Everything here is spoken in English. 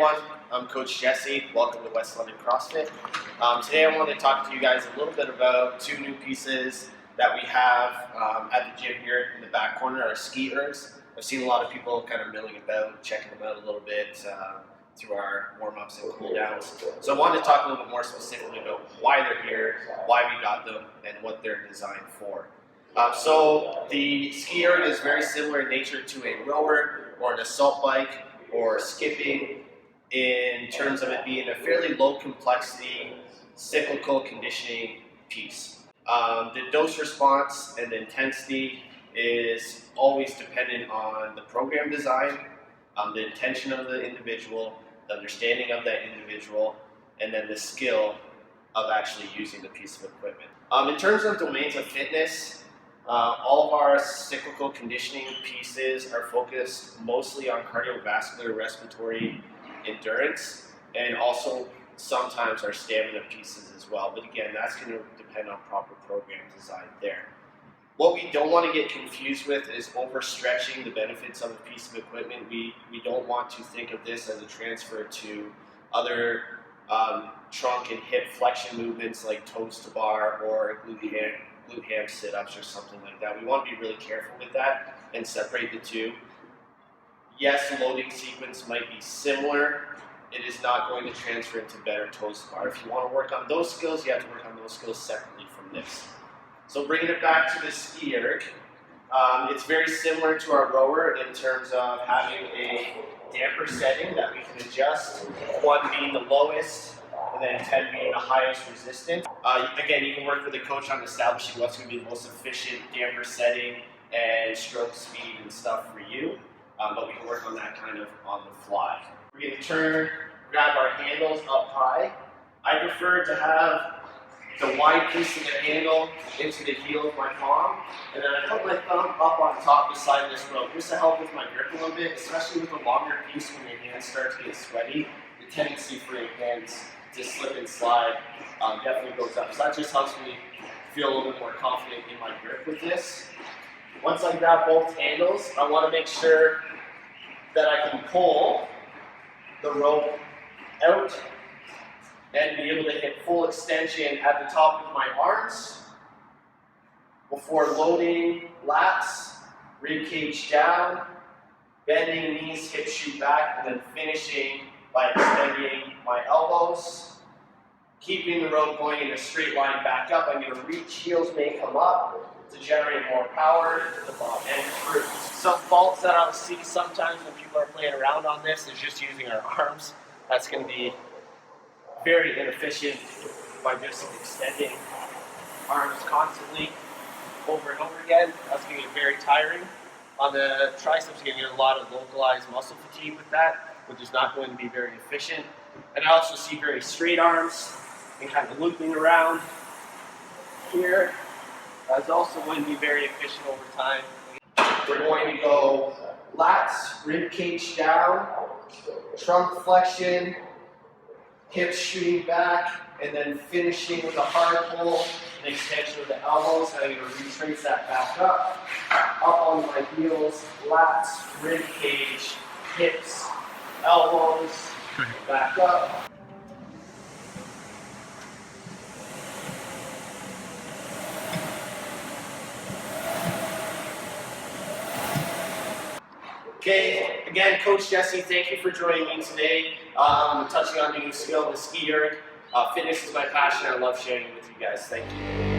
everyone, I'm Coach Jesse. Welcome to West London CrossFit. Today I want to talk to you guys a little bit about two new pieces that we have at the gym here in the back corner, our Ski Ergs. I've seen a lot of people kind of milling about, checking them out a little bit through our warm-ups and cool-downs. So I wanted to talk a little bit more specifically about why they're here, why we got them, and what they're designed for. So the Ski Erg is very similar in nature to a rower or an assault bike or skipping, in terms of it being a fairly low complexity cyclical conditioning piece. The dose response and the intensity is always dependent on the program design, the intention of the individual, the understanding of that individual, and then the skill of actually using the piece of equipment. In terms of domains of fitness, all of our cyclical conditioning pieces are focused mostly on cardiovascular respiratory endurance, and also sometimes our stamina pieces as well. But again, that's going to depend on proper program design there. What we don't want to get confused with is overstretching the benefits of a piece of equipment. We don't want to think of this as a transfer to other trunk and hip flexion movements like toes to bar or glute ham sit-ups or something like that. We want to be really careful with that and separate the two. Yes, the loading sequence might be similar. It is not going to transfer into better toes to bar. If you want to work on those skills, you have to work on those skills separately from this. So bringing it back to the Ski Erg, it's very similar to our rower in terms of having a damper setting that we can adjust, 1 being the lowest, and then 10 being the highest resistance. Again, you can work with a coach on establishing what's going to be the most efficient damper setting and stroke speed and stuff for you, but we can work on that kind of on the fly. We're going to turn, grab our handles up high. I prefer to have the wide piece of the handle into the heel of my palm, and then I put my thumb up on top beside this rope just to help with my grip a little bit, especially with a longer piece when your hands start to get sweaty. The tendency for your hands to slip and slide definitely goes up. So that just helps me feel a little bit more confident in my grip with this. Once I grab both handles, I want to make sure that I can pull the rope out and be able to hit full extension at the top of my arms before loading lats, rib cage down, bending knees, hips shoot back, and then finishing by extending my elbows, keeping the rope going in a straight line back up. I'm going to reach, heels may come up to generate more power to the bottom and through. Some faults that I'll see sometimes when people are playing around on this is just using our arms. That's going to be very inefficient by just extending arms constantly over and over again. That's going to get very tiring. On the triceps, you're going to get a lot of localized muscle fatigue with that, which is not going to be very efficient. And I also see very straight arms and kind of looping around here. That's also going to be very efficient over time. We're going to go lats, rib cage down, trunk flexion, hips shooting back, and then finishing with a hard pull and extension of the elbows. I'm going to retrace that back up on my heels, lats, rib cage, hips, elbows, back up. Okay, again, Coach Jesse, thank you for joining me today. Touching on a new skill, the Ski Erg. Fitness is my passion. I love sharing it with you guys. Thank you.